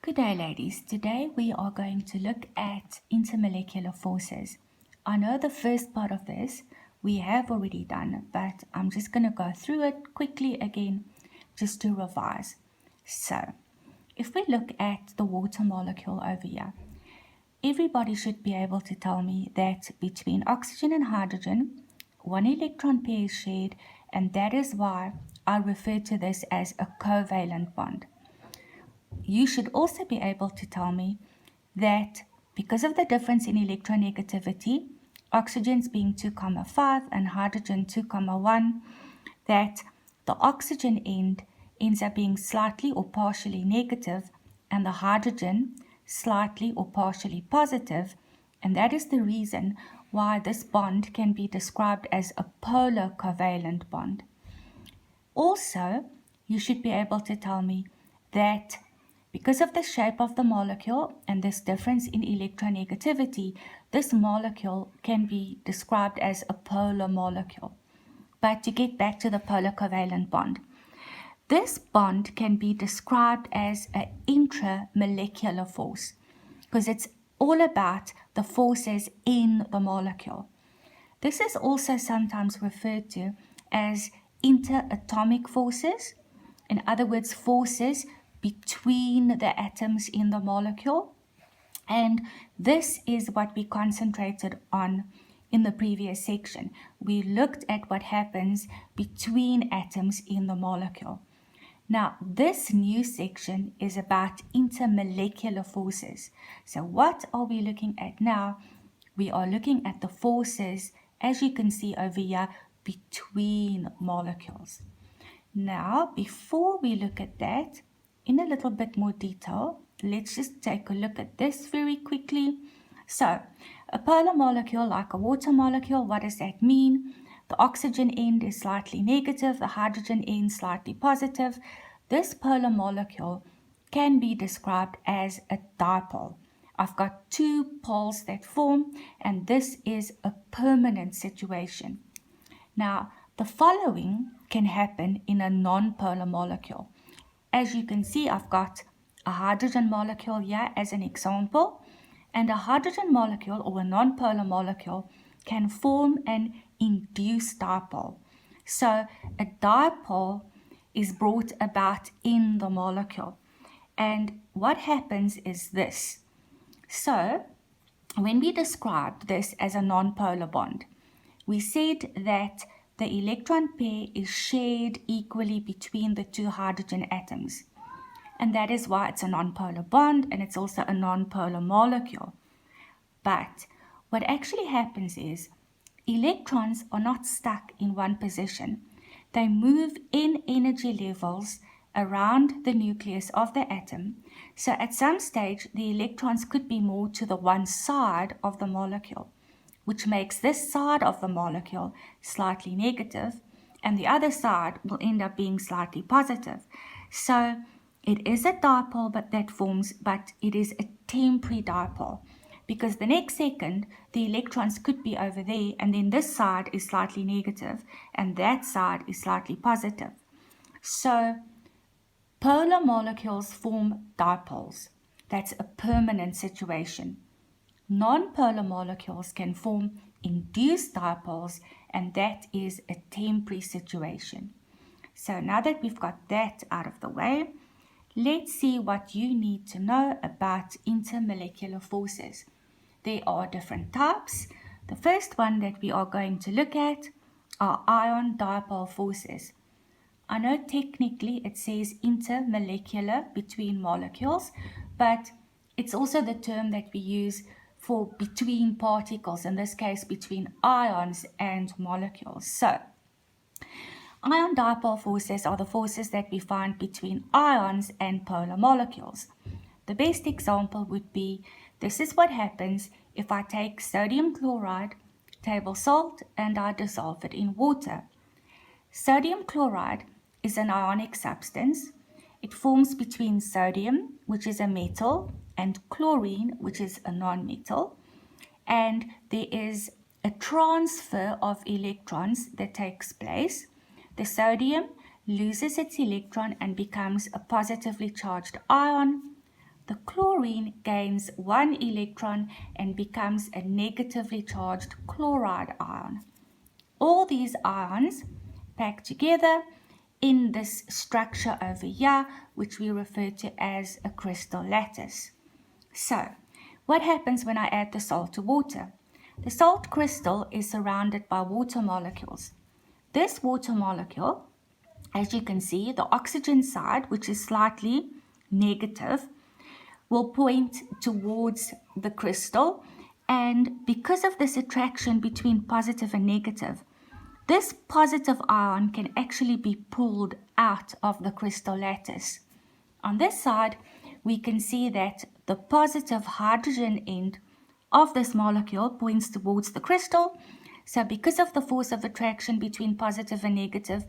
Good day, ladies. Today we are going to look at intermolecular forces. I know the first part of this we have already done, but I'm just going to go through it quickly again just to revise. So, if we look at the water molecule over here, everybody should be able to tell me that between oxygen and hydrogen, one electron pair is shared, and that is why I refer to this as a covalent bond. You should also be able to tell me that because of the difference in electronegativity, oxygen's being 2,5 and hydrogen 2,1, that the oxygen end ends up being slightly or partially negative and the hydrogen slightly or partially positive, and that is the reason why this bond can be described as a polar covalent bond. Also, you should be able to tell me that because of the shape of the molecule and this difference in electronegativity, this molecule can be described as a polar molecule. But to get back to the polar covalent bond, this bond can be described as an intramolecular force because it's all about the forces in the molecule. This is also sometimes referred to as interatomic forces, in other words, forces between the atoms in the molecule. And this is what we concentrated on in the previous section. We looked at what happens between atoms in the molecule. Now, this new section is about intermolecular forces. So what are we looking at now? We are looking at the forces, as you can see over here, between molecules. Now, before we look at that in a little bit more detail, let's just take a look at this very quickly. So, a polar molecule, like a water molecule, what does that mean? The oxygen end is slightly negative, the hydrogen end slightly positive. This polar molecule can be described as a dipole. I've got two poles that form, and this is a permanent situation. Now, the following can happen in a non-polar molecule. As you can see, I've got a hydrogen molecule here as an example, and a hydrogen molecule or a non-polar molecule can form an induced dipole. So a dipole is brought about in the molecule. And what happens is this. So when we described this as a non-polar bond, we said that the electron pair is shared equally between the two hydrogen atoms. And that is why it's a nonpolar bond, and it's also a nonpolar molecule. But what actually happens is electrons are not stuck in one position. They move in energy levels around the nucleus of the atom. So at some stage, the electrons could be more to the one side of the molecule, which makes this side of the molecule slightly negative, and the other side will end up being slightly positive. So it is a dipole, but it is a temporary dipole, because the next second the electrons could be over there, and then this side is slightly negative and that side is slightly positive. So polar molecules form dipoles. That's a permanent situation. Non-polar molecules can form induced dipoles, and that is a temporary situation. So now that we've got that out of the way, let's see what you need to know about intermolecular forces. There are different types. The first one that we are going to look at are ion-dipole forces. I know technically it says intermolecular, between molecules, but it's also the term that we use for between particles, in this case between ions and molecules. So, ion-dipole forces are the forces that we find between ions and polar molecules. The best example would be, this is what happens if I take sodium chloride, table salt, and I dissolve it in water. Sodium chloride is an ionic substance. It forms between sodium, which is a metal, and chlorine, which is a non-metal. And there is a transfer of electrons that takes place. The sodium loses its electron and becomes a positively charged ion. the chlorine gains 1 electron and becomes a negatively charged chloride ion. All these ions pack together in this structure over here, which we refer to as a crystal lattice. So, what happens when I add the salt to water? The salt crystal is surrounded by water molecules. This water molecule, as you can see, the oxygen side, which is slightly negative, will point towards the crystal, and because of this attraction between positive and negative, this positive ion can actually be pulled out of the crystal lattice. On this side, we can see that the positive hydrogen end of this molecule points towards the crystal. So because of the force of attraction between positive and negative,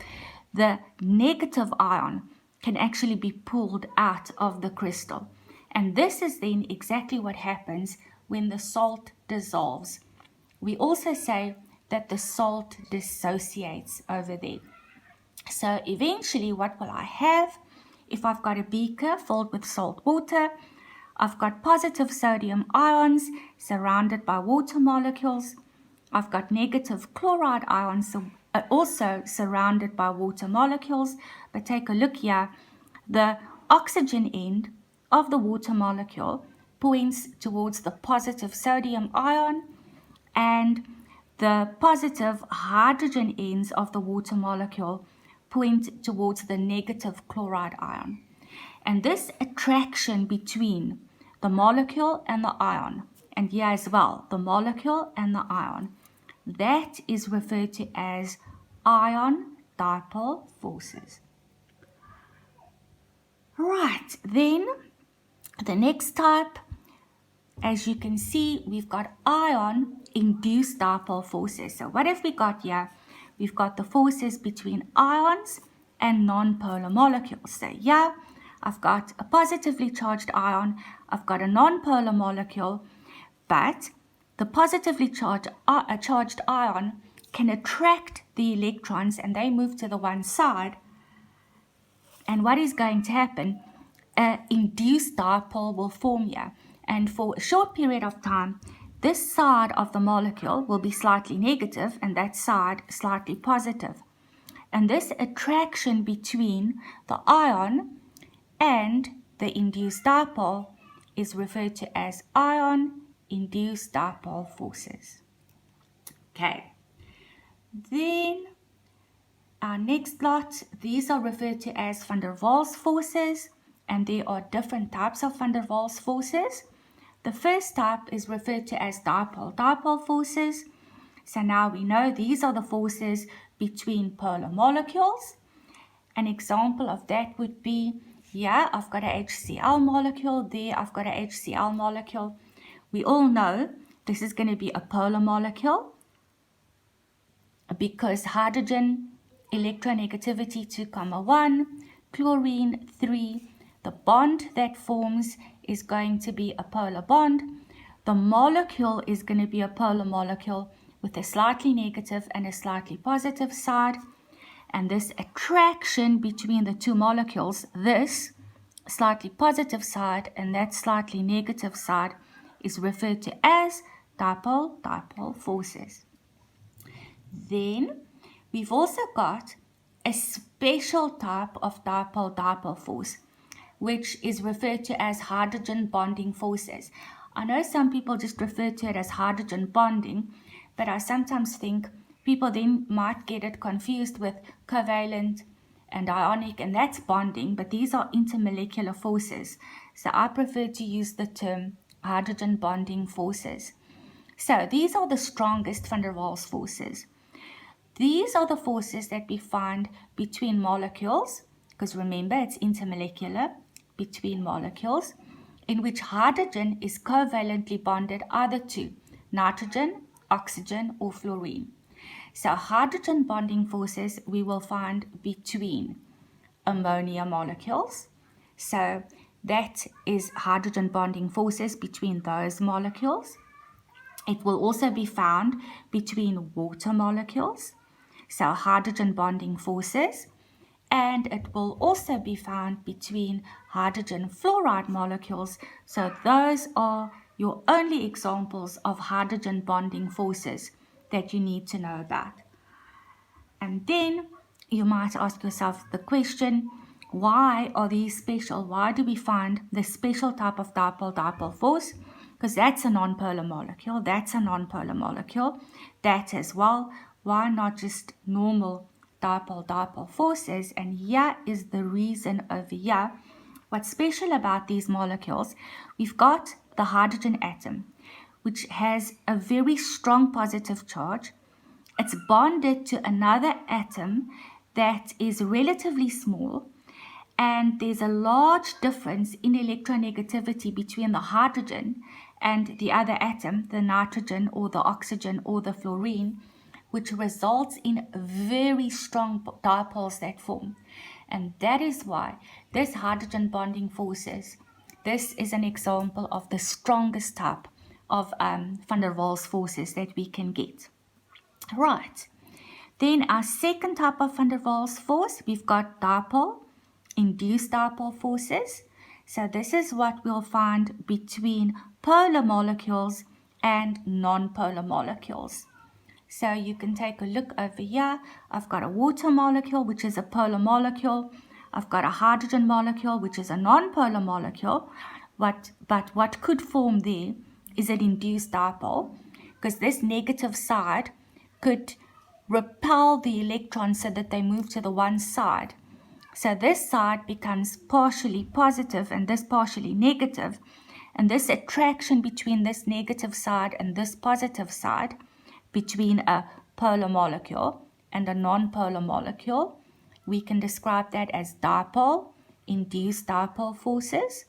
the negative ion can actually be pulled out of the crystal. And this is then exactly what happens when the salt dissolves. We also say that the salt dissociates over there. So eventually, what will I have? If I've got a beaker filled with salt water, I've got positive sodium ions surrounded by water molecules. I've got negative chloride ions also surrounded by water molecules. But take a look here. The oxygen end of the water molecule points towards the positive sodium ion, and the positive hydrogen ends of the water molecule point towards the negative chloride ion. And this attraction between the molecule and the ion, and here as well, the molecule and the ion, that is referred to as ion-dipole forces. Right, then the next type, as you can see, we've got ion-induced dipole forces. So what have we got here? We've got the forces between ions and non-polar molecules. So here, I've got a positively charged ion, I've got a non-polar molecule, but the positively charged ion can attract the electrons and they move to the one side. And what is going to happen? An induced dipole will form here. And for a short period of time, this side of the molecule will be slightly negative and that side slightly positive. And this attraction between the ion and the induced dipole is referred to as ion-induced dipole forces. Okay. Then our next lot, these are referred to as van der Waals forces, and there are different types of van der Waals forces. The first type is referred to as dipole-dipole forces. So now we know these are the forces between polar molecules. An example of that would be, here I've got a HCl molecule, there I've got a HCl molecule. We all know this is going to be a polar molecule because hydrogen electronegativity 2,1, chlorine 3. The bond that forms is going to be a polar bond. The molecule is going to be a polar molecule with a slightly negative and a slightly positive side. And this attraction between the two molecules, this slightly positive side and that slightly negative side, is referred to as dipole-dipole forces. Then we've also got a special type of dipole-dipole force, which is referred to as hydrogen bonding forces. I know some people just refer to it as hydrogen bonding, but I sometimes think people then might get it confused with covalent and ionic, and that's bonding, but these are intermolecular forces. So I prefer to use the term hydrogen bonding forces. So these are the strongest van der Waals forces. These are the forces that we find between molecules, because remember it's intermolecular, between molecules, in which hydrogen is covalently bonded either to nitrogen, oxygen, or fluorine. So hydrogen bonding forces we will find between ammonia molecules. So that is hydrogen bonding forces between those molecules. It will also be found between water molecules. So hydrogen bonding forces. and it will also be found between hydrogen fluoride molecules. So those are your only examples of hydrogen bonding forces that you need to know about. And then you might ask yourself the question, why are these special? Why do we find this special type of dipole-dipole force? Because that's a non-polar molecule, that's a non-polar molecule, that as well. Why not just normal dipole-dipole forces? And here is the reason over here. What's special about these molecules, we've got the hydrogen atom, which has a very strong positive charge. It's bonded to another atom that is relatively small, and there's a large difference in electronegativity between the hydrogen and the other atom, the nitrogen or the oxygen or the fluorine, which results in very strong dipoles that form. And that is why this hydrogen bonding forces, this is an example of the strongest type of van der Waals forces that we can get. Right, then our second type of van der Waals force, we've got dipole-induced dipole forces. So this is what we'll find between polar molecules and non-polar molecules. So you can take a look over here. I've got a water molecule, which is a polar molecule. I've got a hydrogen molecule, which is a non-polar molecule. But what could form there is an induced dipole, because this negative side could repel the electrons so that they move to the one side. So this side becomes partially positive and this partially negative. And this attraction between this negative side and this positive side, between a polar molecule and a non-polar molecule, we can describe that as dipole-induced dipole forces.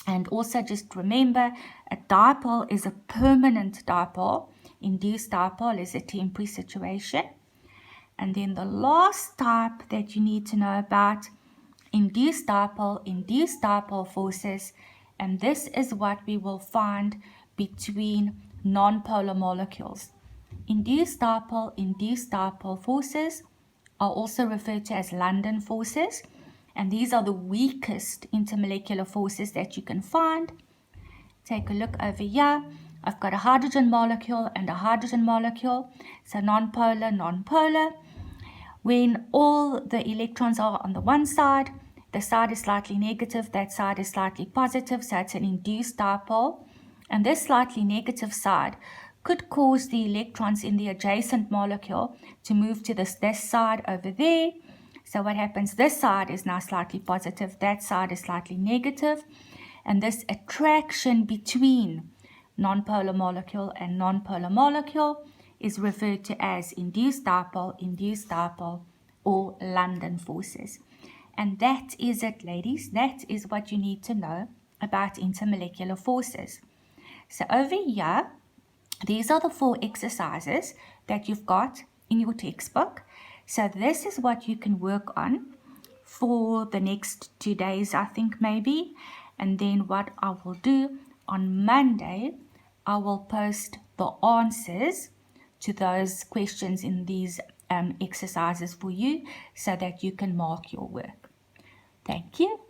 And also just remember, a dipole is a permanent dipole. Induced dipole is a temporary situation. And then the last type that you need to know about, induced dipole forces. And this is what we will find between non-polar molecules. Induced dipole forces are also referred to as London forces. And these are the weakest intermolecular forces that you can find. Take a look over here. I've got a hydrogen molecule and a hydrogen molecule. So non-polar, non-polar. When all the electrons are on the one side, the side is slightly negative, that side is slightly positive, so it's an induced dipole. And this slightly negative side could cause the electrons in the adjacent molecule to move to this side over there. So what happens, this side is now slightly positive, that side is slightly negative, and this attraction between non-polar molecule and non-polar molecule is referred to as induced dipole, or London forces. And that is it, ladies. That is what you need to know about intermolecular forces. So over here, these are the 4 exercises that you've got in your textbook. So this is what you can work on for the next 2 days, I think maybe. And then what I will do on Monday, I will post the answers to those questions in these exercises for you so that you can mark your work. Thank you.